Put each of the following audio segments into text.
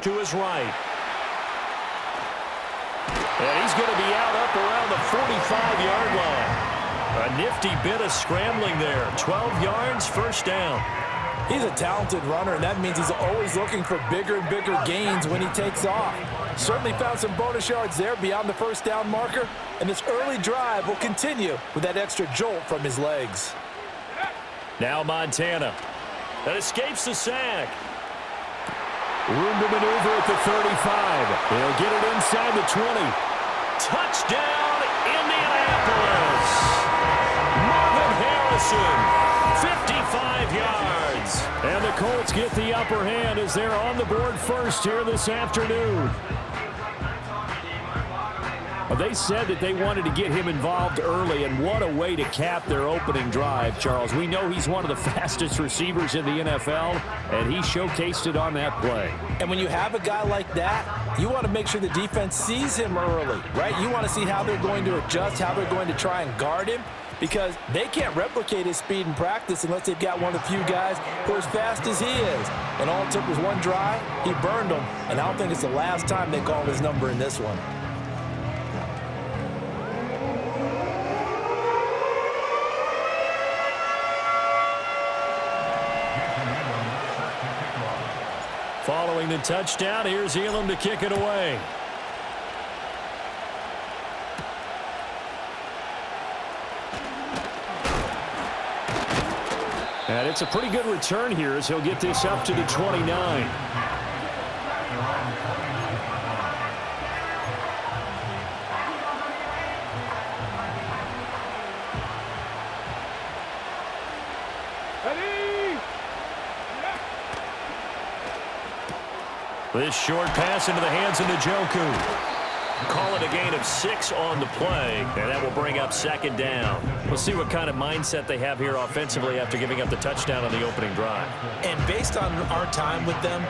To his right. And he's going to be out up around the 45-yard line. A nifty bit of scrambling there. 12 yards, first down. He's a talented runner, and that means he's always looking for bigger and bigger gains when he takes off. Certainly found some bonus yards there beyond the first down marker, and this early drive will continue with that extra jolt from his legs. Now Montana. That escapes the sack. Room to maneuver at the 35. They'll get it inside the 20. Touchdown, Indianapolis. Marvin Harrison, 55 yards. And the Colts get the upper hand as they're on the board first here this afternoon. Well, they said that they wanted to get him involved early, and what a way to cap their opening drive, Charles. We know he's one of the fastest receivers in the NFL, and he showcased it on that play. And when you have a guy like that, you want to make sure the defense sees him early, right? You want to see how they're going to adjust, how they're going to try and guard him, because they can't replicate his speed in practice unless they've got one of the few guys who are as fast as he is. And all it took was one drive. He burned them, and I don't think it's the last time they called his number in this one. Following the touchdown, here's Elam to kick it away. And it's a pretty good return here as he'll get this up to the 29. This short pass into the hands of Njoku. Call it a gain of 6 on the play, and that will bring up second down. We'll see what kind of mindset they have here offensively after giving up the touchdown on the opening drive. And based on our time with them,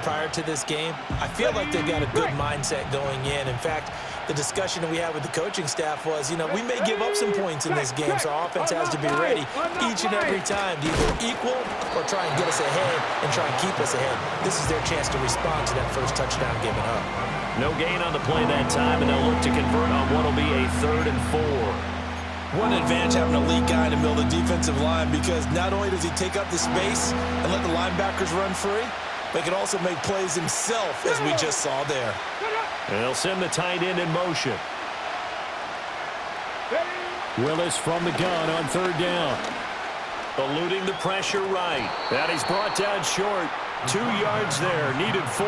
prior to this game, I feel like they've got a good mindset going in. In fact, the discussion that we had with the coaching staff was, we may give up some points in this game, so our offense has to be ready each and every time to either equal or try and get us ahead and try and keep us ahead. This is their chance to respond to that first touchdown given up. No gain on the play that time, and they'll look to convert on what will be a 3rd and 4. One advantage having a lead guy in the middle of the defensive line, because not only does he take up the space and let the linebackers run free, but he can also make plays himself, as we just saw there. And they'll send the tight end in motion. Willis from the gun on 3rd down. Eluding the pressure right. That he's brought down short. 2 yards there, needed 4.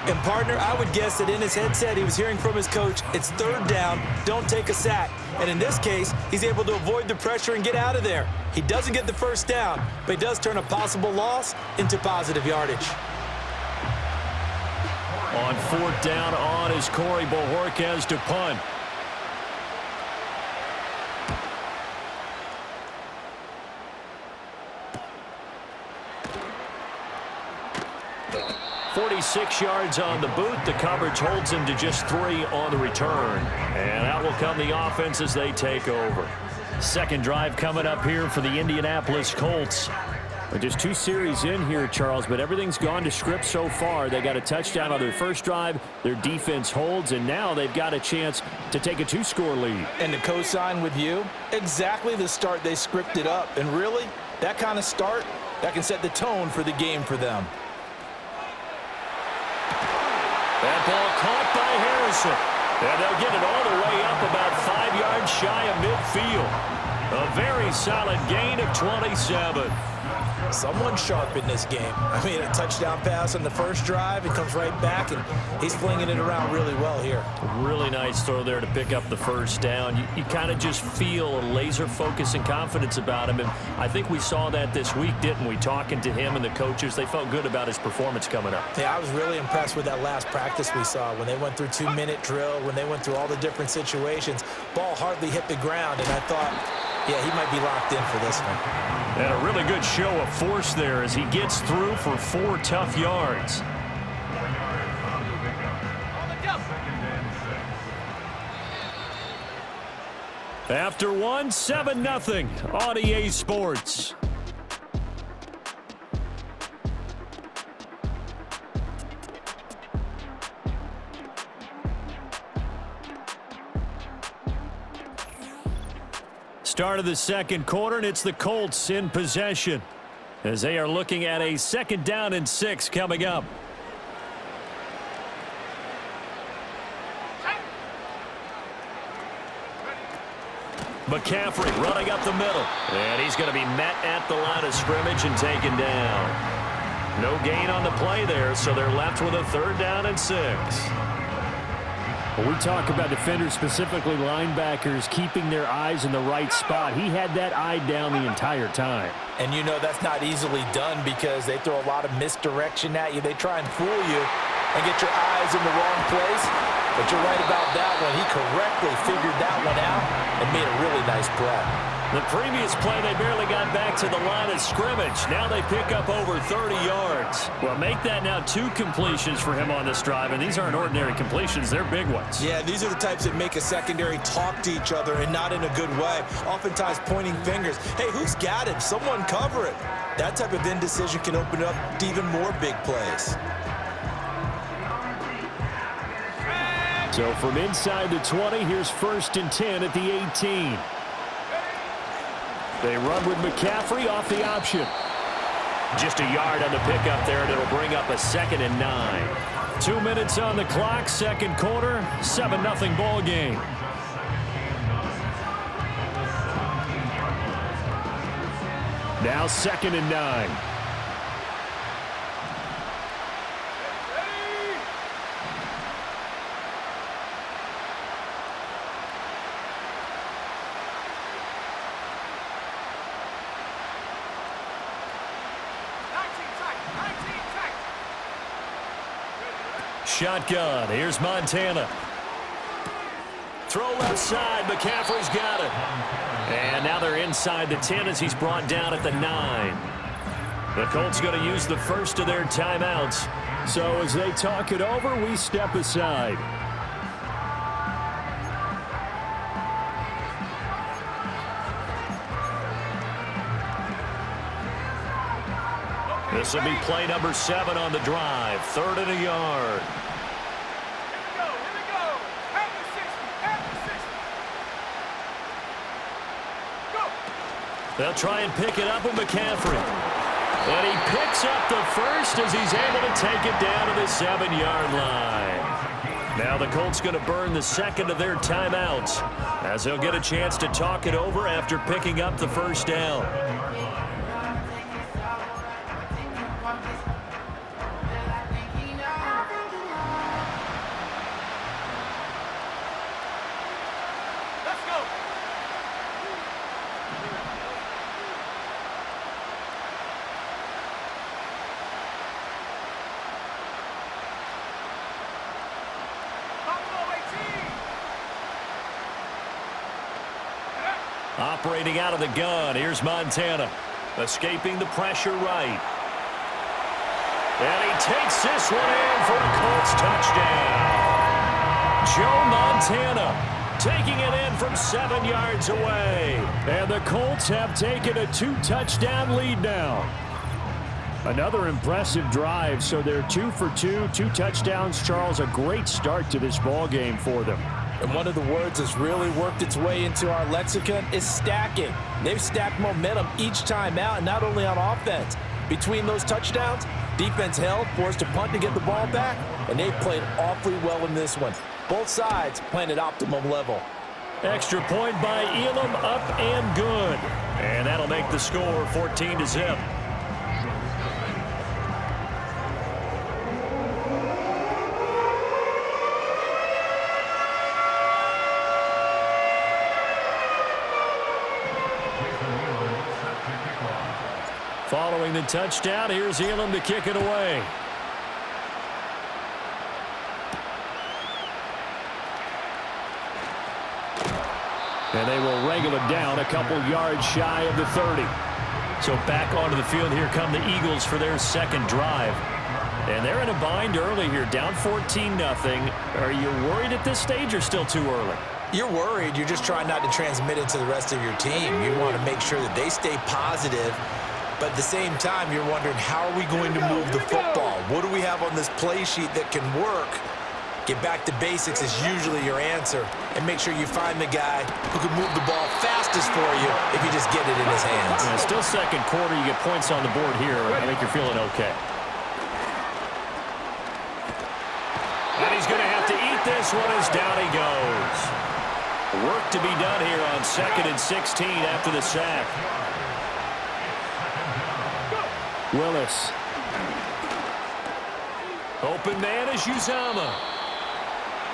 And, partner, I would guess that in his headset he was hearing from his coach, it's 3rd down, don't take a sack. And in this case, he's able to avoid the pressure and get out of there. He doesn't get the first down, but he does turn a possible loss into positive yardage. On 4th down on is Corey Bojorquez to punt. .46 yards on the boot. The coverage holds him to just 3 on the return. And out will come the offense as they take over. Second drive coming up here for the Indianapolis Colts. Just 2 series in here, Charles, but everything's gone to script so far. They got a touchdown on their first drive. Their defense holds, and now they've got a chance to take a 2-score lead. And to co-sign with you, exactly the start they scripted up. And really, that kind of start, that can set the tone for the game for them. That ball caught by Harrison. And they'll get it all the way up about 5 yards shy of midfield. A very solid gain of 27. Someone sharp in this game. I mean, a touchdown pass on the first drive. It comes right back, and he's flinging it around really well here. Really nice throw there to pick up the first down. You kind of just feel a laser focus and confidence about him, and I think we saw that this week, didn't we? Talking to him and the coaches, they felt good about his performance coming up. Yeah, I was really impressed with that last practice we saw when they went through 2-minute drill, when they went through all the different situations. Ball hardly hit the ground, and I thought, yeah, he might be locked in for this one. And a really good show of force there as he gets through for 4 tough yards. After one, 7-0 on EA Sports. Start of the second quarter, and it's the Colts in possession as they are looking at a 2nd down and 6 coming up. McCaffrey running up the middle. And he's going to be met at the line of scrimmage and taken down. No gain on the play there, so they're left with a 3rd down and 6. When we talk about defenders, specifically linebackers, keeping their eyes in the right spot, he had that eye down the entire time. And you know that's not easily done because they throw a lot of misdirection at you. They try and fool you and get your eyes in the wrong place. But you're right about that one. He correctly figured that one out and made a really nice play. The previous play, they barely got back to the line of scrimmage. Now they pick up over 30 yards. Well, make that now 2 completions for him on this drive, and these aren't ordinary completions. They're big ones. Yeah, these are the types that make a secondary talk to each other and not in a good way. Oftentimes pointing fingers. Hey, who's got it? Someone cover it. That type of indecision can open up to even more big plays. So from inside the 20, here's 1st and 10 at the 18. They run with McCaffrey off the option. Just a yard on the pickup there, and it'll bring up a 2nd and 9. 2 minutes on the clock, 2nd quarter, 7-0 ball game. Now 2nd and 9. Shotgun. Here's Montana. Throw left side. McCaffrey's got it. And now they're inside the 10 as he's brought down at the 9. The Colts going to use the first of their timeouts. So as they talk it over, we step aside. This will be play number 7 on the drive. 3rd and a yard. They'll try and pick it up with McCaffrey. And he picks up the first as he's able to take it down to the 7-yard line. Now the Colts going to burn the 2nd of their timeouts as they'll get a chance to talk it over after picking up the 1st down. Operating out of the gun, here's Montana. Escaping the pressure right. And he takes this one in for a Colts touchdown. Joe Montana taking it in from 7 yards away. And the Colts have taken a 2-touchdown lead now. Another impressive drive, so they're 2 for 2, 2 touchdowns. Charles, a great start to this ball game for them. And one of the words that's really worked its way into our lexicon is stacking. They've stacked momentum each time out, and not only on offense. Between those touchdowns, defense held, forced a punt to get the ball back, and they played awfully well in this one. Both sides playing at optimum level. Extra point by Elam, up and good. And that'll make the score 14-0. Following the touchdown, here's Elam to kick it away. And they will wrangle it down a couple yards shy of the 30. So back onto the field, here come the Eagles for their 2nd drive. And they're in a bind early here, down 14-0. Are you worried at this stage or still too early? You're worried. You're just trying not to transmit it to the rest of your team. You want to make sure that they stay positive. But at the same time, you're wondering, how are we going to move the football? What do we have on this play sheet that can work? Get back to basics is usually your answer, and make sure you find the guy who can move the ball fastest for you if you just get it in his hands. Yeah, still second quarter. You get points on the board here. I think you're feeling okay. And he's going to have to eat this one as down he goes. Work to be done here on 2nd and 16 after the sack. Willis. Open man is Uzama.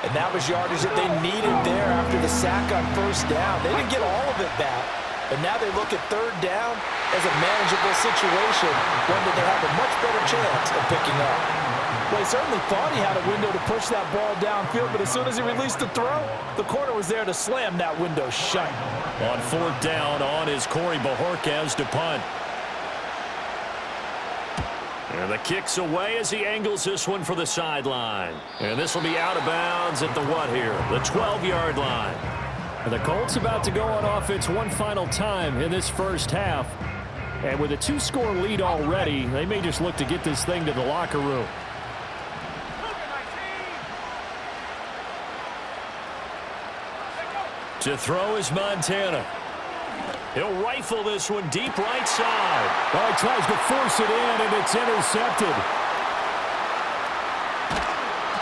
And that was yardage that they needed there after the sack on first down. They didn't get all of it back, but now they look at third down as a manageable situation, one that they have a much better chance of picking up. Well, he certainly thought he had a window to push that ball downfield, but as soon as he released the throw, the corner was there to slam that window shut. On 4th down, on is Corey Bojorquez to punt. And the kick's away as he angles this one for the sideline. And this will be out of bounds at the what here? The 12-yard line. And the Colts about to go on offense one final time in this first half. And with a 2-score lead already, they may just look to get this thing to the locker room. To throw is Montana. He'll rifle this one deep right side. Well, he tries to force it in, and it's intercepted.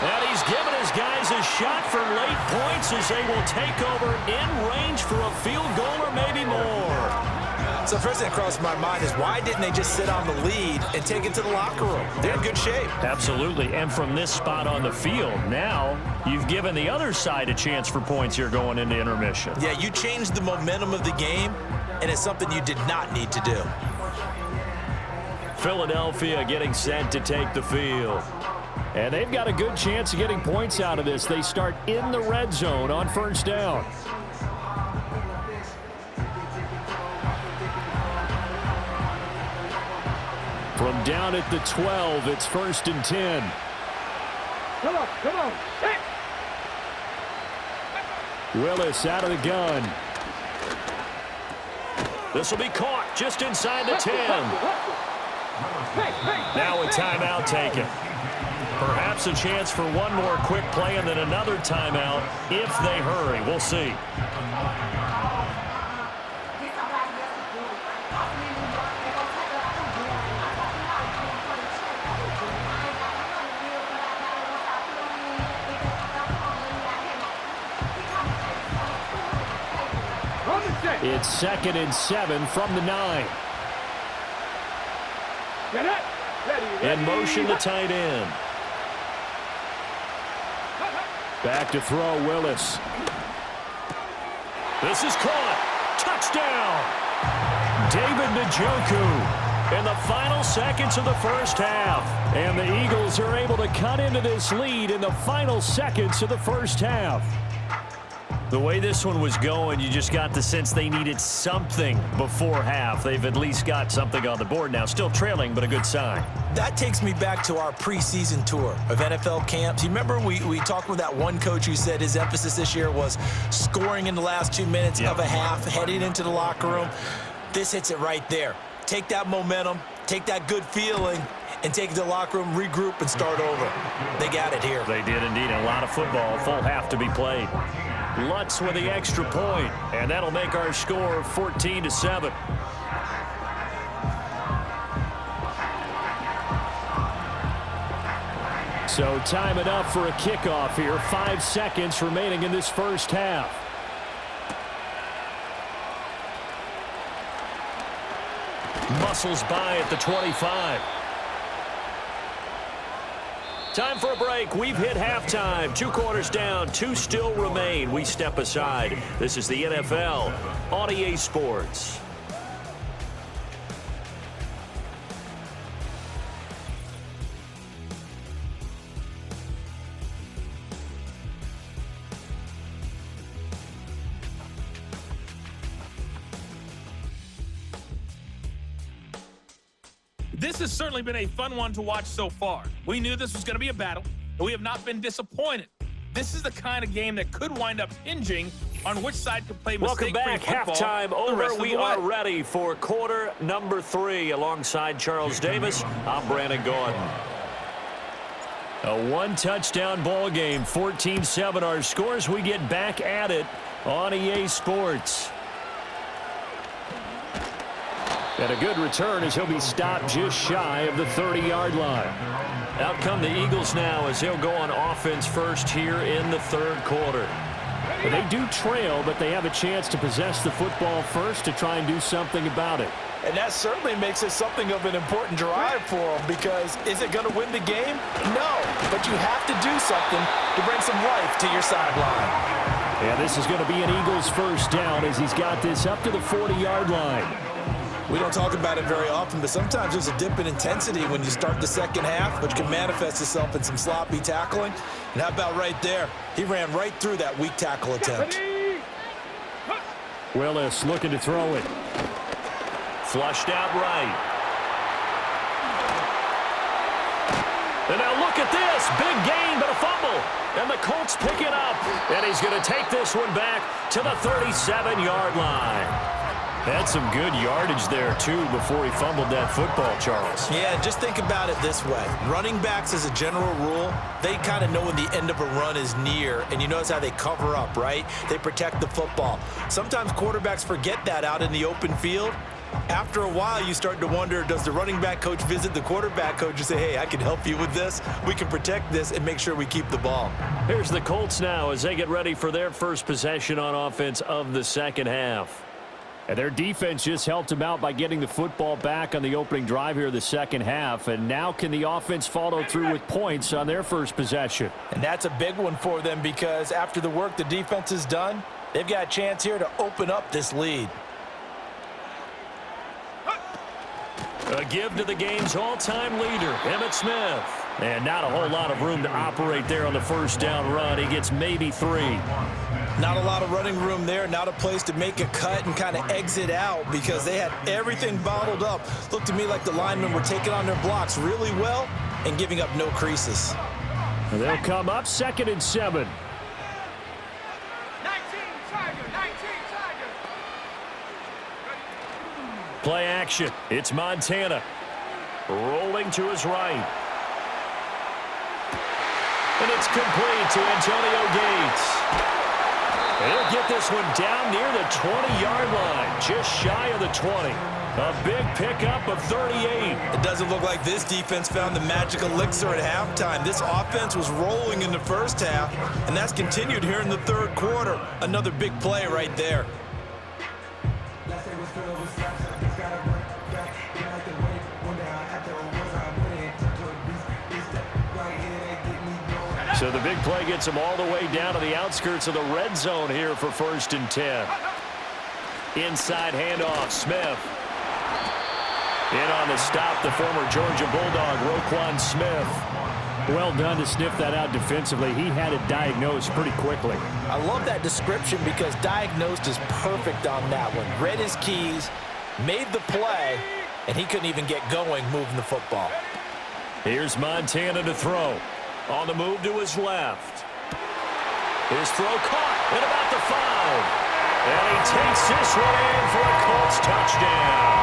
And he's given his guys a shot for late points as they will take over in range for a field goal or maybe more. So first thing that crossed my mind is why didn't they just sit on the lead and take it to the locker room? They're in good shape. Absolutely. And from this spot on the field, now you've given the other side a chance for points here going into intermission. Yeah, you changed the momentum of the game, and it's something you did not need to do. Philadelphia getting set to take the field. And they've got a good chance of getting points out of this. They start in the red zone on first down. From down at the 12, it's 1st and 10. Come on. Hey. Willis out of the gun. This will be caught just inside the 10. Now a timeout taken. Perhaps a chance for one more quick play and then another timeout if they hurry. We'll see. It's 2nd and 7 from the 9. In motion, the tight end. Back to throw, Willis. This is caught. Touchdown. David Njoku in the final seconds of the first half. And the Eagles are able to cut into this lead in the final seconds of the first half. The way this one was going, you just got the sense they needed something before half. They've at least got something on the board now. Still trailing, but a good sign. That takes me back to our preseason tour of NFL camps. You remember we talked with that one coach who said his emphasis this year was scoring in the last 2 minutes of a half, heading into the locker room. This hits it right there. Take that momentum, take that good feeling, and take it to the locker room, regroup, and start over. They got it here. They did indeed. A lot of football, full half to be played. Lutz with the extra point, and that'll make our score 14-7. So time enough for a kickoff here. 5 seconds remaining in this first half. Muscles by at the 25. Time for a break. We've hit halftime. 2 quarters down. 2 still remain. We step aside. This is the NFL on EA Sports. This has certainly been a fun one to watch so far. We knew this was going to be a battle, and we have not been disappointed. This is the kind of game that could wind up hinging on which side could play mistake-free Welcome back. Halftime over. We are ready for quarter number 3. Alongside Charles Davis, I'm Brandon Gordon. A one-touchdown ball game, 14-7 our scores. We get back at it on EA Sports. And a good return as he'll be stopped just shy of the 30-yard line. Out come the Eagles now as they'll go on offense first here in the third quarter. And they do trail, but they have a chance to possess the football first to try and do something about it. And that certainly makes it something of an important drive for them, because is it going to win the game? No, but you have to do something to bring some life to your sideline. And this is going to be an Eagles first down as he's got this up to the 40-yard line. We don't talk about it very often, but sometimes there's a dip in intensity when you start the second half, which can manifest itself in some sloppy tackling. And how about right there? He ran right through that weak tackle attempt. Willis looking to throw it. Flushed out right. And now look at this. Big gain, but a fumble. And the Colts pick it up. And he's going to take this one back to the 37-yard line. Had some good yardage there, too, before he fumbled that football, Charles. Yeah, just think about it this way. Running backs, as a general rule, they kind of know when the end of a run is near, and you notice how they cover up, right? They protect the football. Sometimes quarterbacks forget that out in the open field. After a while, you start to wonder, does the running back coach visit the quarterback coach and say, hey, I can help you with this. We can protect this and make sure we keep the ball. Here's the Colts now as they get ready for their first possession on offense of the second half. And their defense just helped them out by getting the football back on the opening drive here in the second half. And now can the offense follow through with points on their first possession? And that's a big one for them, because after the work the defense has done, they've got a chance here to open up this lead. A give to the game's all-time leader, Emmitt Smith. And not a whole lot of room to operate there on the first down run. He gets maybe 3. Not a lot of running room there, not a place to make a cut and kind of exit out, because they had everything bottled up. Looked to me like the linemen were taking on their blocks really well and giving up no creases. And they'll come up 2nd and 7. 19 Tiger. Play action. It's Montana. Rolling to his right. And it's complete to Antonio Gates. He'll get this one down near the 20-yard line, just shy of the 20. A big pickup of 38. It doesn't look like this defense found the magic elixir at halftime. This offense was rolling in the first half, and that's continued here in the third quarter. Another big play right there. So the big play gets him all the way down to the outskirts of the red zone here for 1st and 10. Inside handoff, Smith. In on the stop, the former Georgia Bulldog, Roquan Smith. Well done to sniff that out defensively. He had it diagnosed pretty quickly. I love that description, because diagnosed is perfect on that one. Read his keys, made the play, and he couldn't even get going moving the football. Here's Montana to throw. On the move to his left. His throw caught at about the 5. And he takes this one in for a Colts touchdown.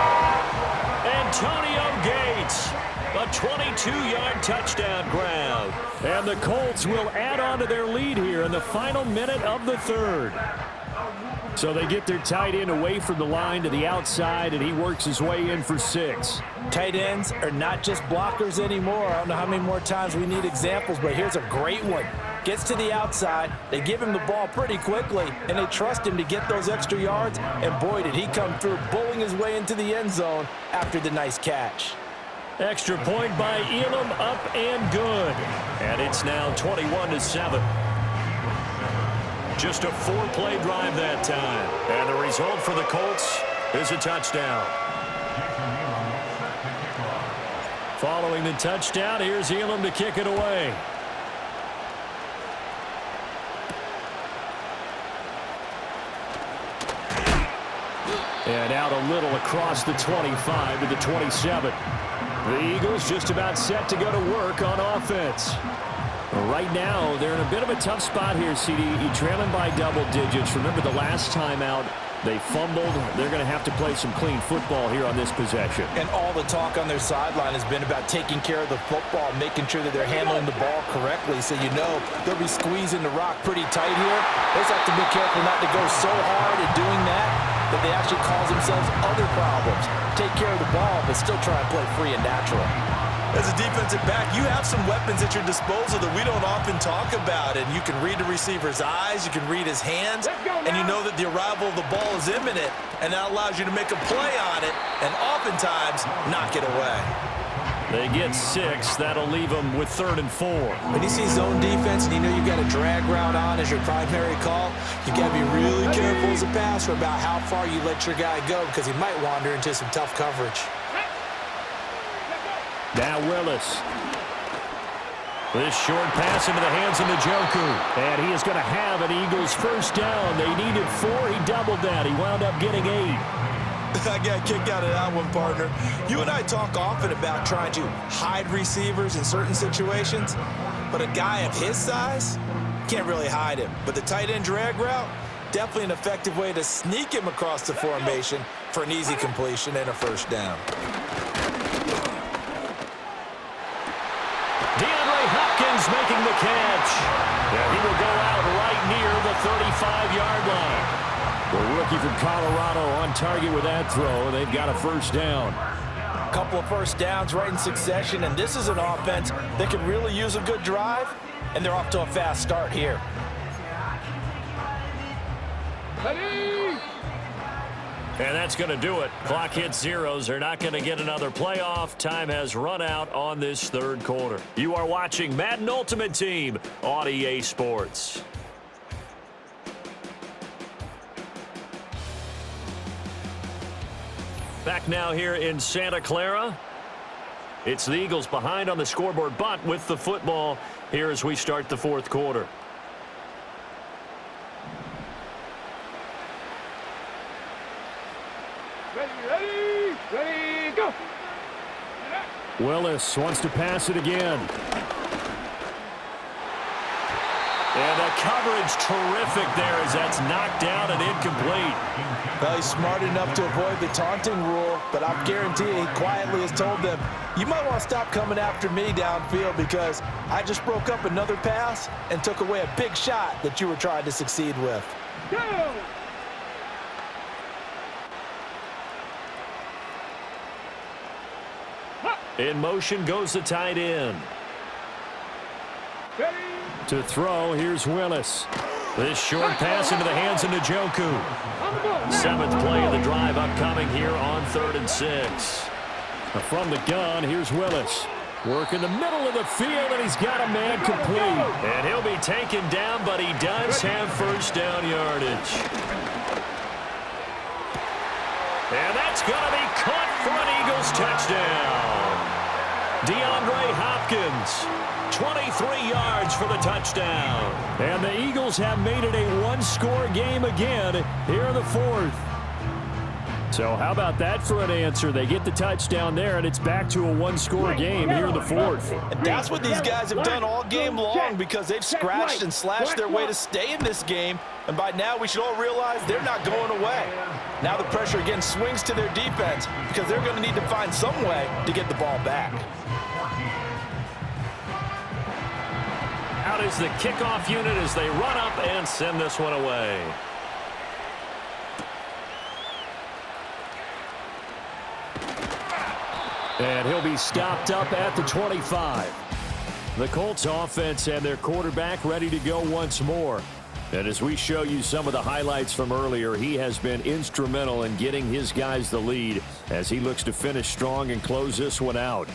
Antonio Gates, a 22-yard touchdown grab. And the Colts will add on to their lead here in the final minute of the third. So they get their tight end away from the line to the outside, and he works his way in for 6. Tight ends are not just blockers anymore. I don't know how many more times we need examples, but here's a great one. Gets to the outside, they give him the ball pretty quickly, and they trust him to get those extra yards, and boy, did he come through, bowling his way into the end zone after the nice catch. Extra point by Elam, up and good. And it's now 21-7. Just a 4-play drive that time. And the result for the Colts is a touchdown. Following the touchdown, here's Elam to kick it away. And out a little across the 25 to the 27. The Eagles just about set to go to work on offense. Right now, they're in a bit of a tough spot here, CD. You're trailing by double digits. Remember, the last time out, They fumbled. They're going to have to play some clean football here on this possession. And all the talk on their sideline has been about taking care of the football, making sure that they're handling the ball correctly. So you know they'll be squeezing the rock pretty tight here. They just have to be careful not to go so hard at doing that they actually cause themselves other problems. Take care of the ball, but still try and play free and natural. As a defensive back, you have some weapons at your disposal that we don't often talk about. And you can read the receiver's eyes, you can read his hands, and you know that the arrival of the ball is imminent, and that allows you to make a play on it and oftentimes knock it away. They get 6. That'll leave them with 3rd and 4. When you see zone defense and you know you've got a drag route on as your primary call, you got to be really careful as a passer about how far you let your guy go because he might wander into some tough coverage. Now Willis. This short pass into the hands of Njoku. And he is going to have an Eagles first down. They needed 4. He doubled that. He wound up getting 8. I got a kick out of that one, partner. You and I talk often about trying to hide receivers in certain situations, but a guy of his size can't really hide him. But the tight end drag route, definitely an effective way to sneak him across the formation for an easy completion and a first down. Hopkins making the catch. And he will go out right near the 35-yard line. The rookie from Colorado on target with that throw. They've got a first down. A couple of first downs right in succession, and this is an offense that could really use a good drive, and they're off to a fast start here. And that's going to do it. Clock hits zeros. They're not going to get another playoff. Time has run out on this third quarter. You are watching Madden Ultimate Team on EA Sports. Back now here in Santa Clara. It's the Eagles behind on the scoreboard, but with the football here as we start the fourth quarter. Ready, go. Willis wants to pass it again. And the coverage terrific there as that's knocked down and incomplete. Well, he's smart enough to avoid the taunting rule, but I guarantee he quietly has told them, you might want to stop coming after me downfield because I just broke up another pass and took away a big shot that you were trying to succeed with. Go. In motion goes the tight end. Ready. To throw, here's Willis. This short pass into the hands of Njoku. 7th play of the drive upcoming here on 3rd and 6. From the gun, here's Willis. Work in the middle of the field, and he's got a man complete. And he'll be taken down, but he does have first down yardage. And that's going to be caught for an Eagles touchdown. DeAndre Hopkins, 23 yards for the touchdown. And the Eagles have made it a one-score game again here in the fourth. So how about that for an answer? They get the touchdown there, and it's back to a one-score game here in the fourth. And that's what these guys have done all game long because they've scratched and slashed their way to stay in this game. And by now, we should all realize they're not going away. Now the pressure again swings to their defense because they're going to need to find some way to get the ball back. Out is the kickoff unit as they run up and send this one away. And he'll be stopped up at the 25. The Colts offense and their quarterback ready to go once more. And as we show you some of the highlights from earlier, he has been instrumental in getting his guys the lead as he looks to finish strong and close this one out.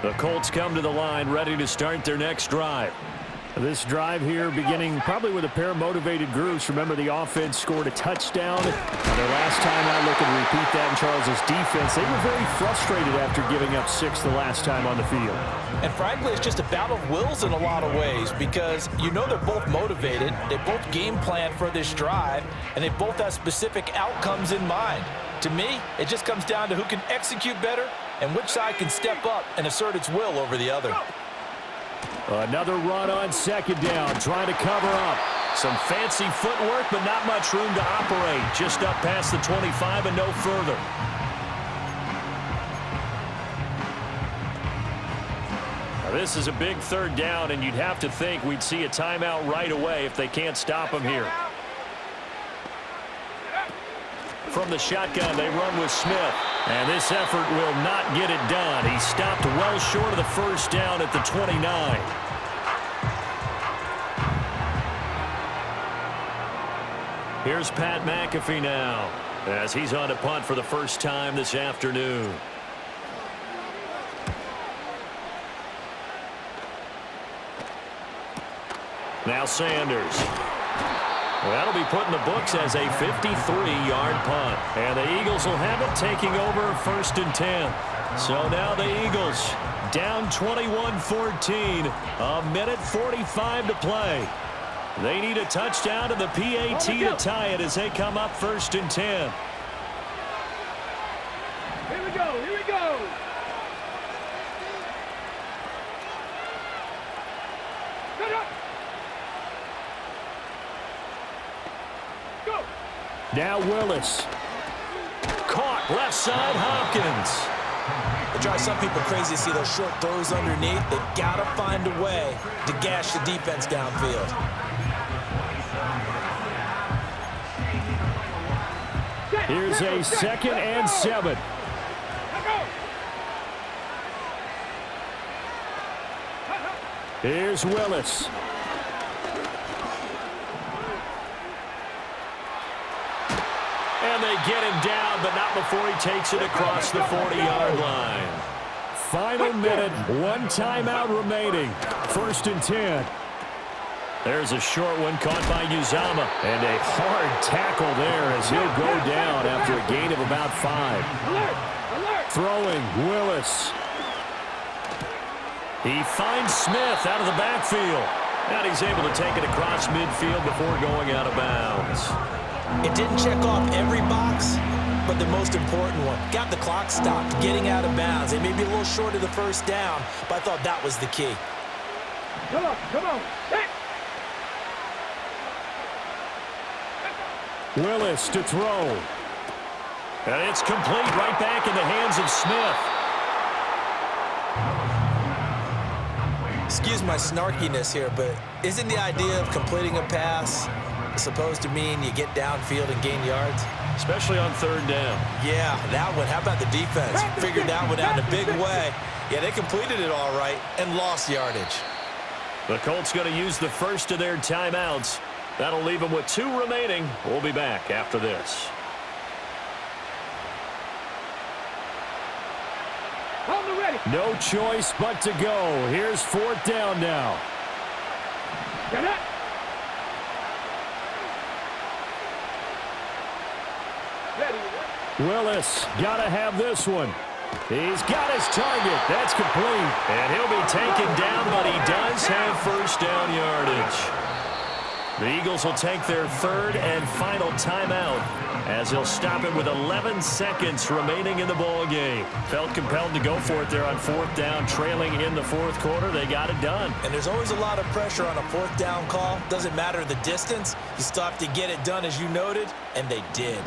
The Colts come to the line ready to start their next drive. This drive here beginning probably with a pair of motivated groups. Remember, the offense scored a touchdown. Their last time out, looking to repeat that in Charles's defense. They were very frustrated after giving up 6 the last time on the field. And frankly, it's just a battle of wills in a lot of ways because you know they're both motivated, they both game plan for this drive, and they both have specific outcomes in mind. To me, it just comes down to who can execute better and which side can step up and assert its will over the other. Another run on second down, trying to cover up. Some fancy footwork, but not much room to operate. Just up past the 25 and no further. Now, this is a big third down, and you'd have to think we'd see a timeout right away if they can't stop him here. From the shotgun, they run with Smith. And this effort will not get it done. He stopped well short of the first down at the 29. Here's Pat McAfee now as he's on to punt for the first time this afternoon. Now Sanders. Well, that'll be put in the books as a 53-yard punt. And the Eagles will have it, taking over 1st and 10. So now the Eagles down 21-14. A minute 45 to play. They need a touchdown and the PAT to tie it as they come up 1st and 10. Here we go, here we go. Get up. Go. Now Willis. Caught left side, Hopkins. It drives some people crazy to see those short throws underneath. They've got to find a way to gash the defense downfield. Here's a 2nd and 7. Here's Willis. And they get him down, but not before he takes it across the 40-yard line. Final minute, 1 timeout remaining. 1st and 10. There's a short one caught by Uzama. And a hard tackle there as he'll go down after a gain of about 5. Throwing, Willis. He finds Smith out of the backfield. And he's able to take it across midfield before going out of bounds. It didn't check off every box, but the most important one. Got the clock stopped, getting out of bounds. They may be a little short of the first down, but I thought that was the key. Come on, come on. Hey. Willis to throw. And it's complete, right back in the hands of Smith. Excuse my snarkiness here, but isn't the idea of completing a pass supposed to mean you get downfield and gain yards? Especially on 3rd down. Yeah, that one. How about the defense? Figured that one out in a big way. Yeah, they completed it all right and lost yardage. The Colts going to use the first of their timeouts. That'll leave them with 2 remaining. We'll be back after this. No choice but to go. Here's 4th down now. Get it. Willis got to have this one. He's got his target. That's complete. And he'll be taken down, but he does have 1st down yardage. The Eagles will take their 3rd and final timeout as they'll stop it with 11 seconds remaining in the ball game. Felt compelled to go for it there on 4th down, trailing in the 4th quarter. They got it done. And there's always a lot of pressure on a 4th down call. Doesn't matter the distance. You still have to get it done, as you noted, and they did.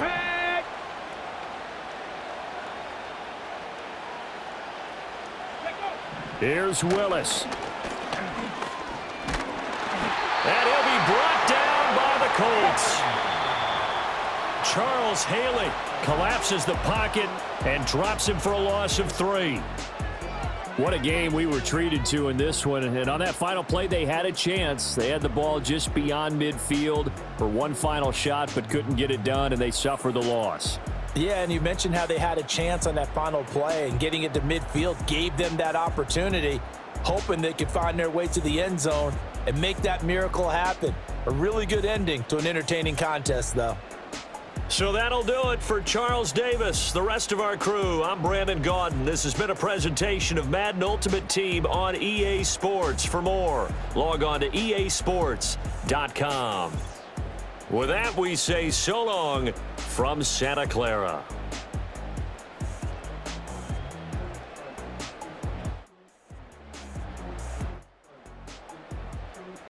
Here's Willis. And he'll be brought down by the Colts. Charles Haley collapses the pocket and drops him for a loss of 3. What a game we were treated to in this one. And on that final play, they had a chance. They had the ball just beyond midfield for one final shot, but couldn't get it done, and they suffered the loss. Yeah, and you mentioned how they had a chance on that final play, and getting it to midfield gave them that opportunity, hoping they could find their way to the end zone and make that miracle happen. A really good ending to an entertaining contest, though. So that'll do it for Charles Davis, the rest of our crew. I'm Brandon Gaudin. This has been a presentation of Madden Ultimate Team on EA Sports. For more, log on to easports.com. With that, we say so long from Santa Clara.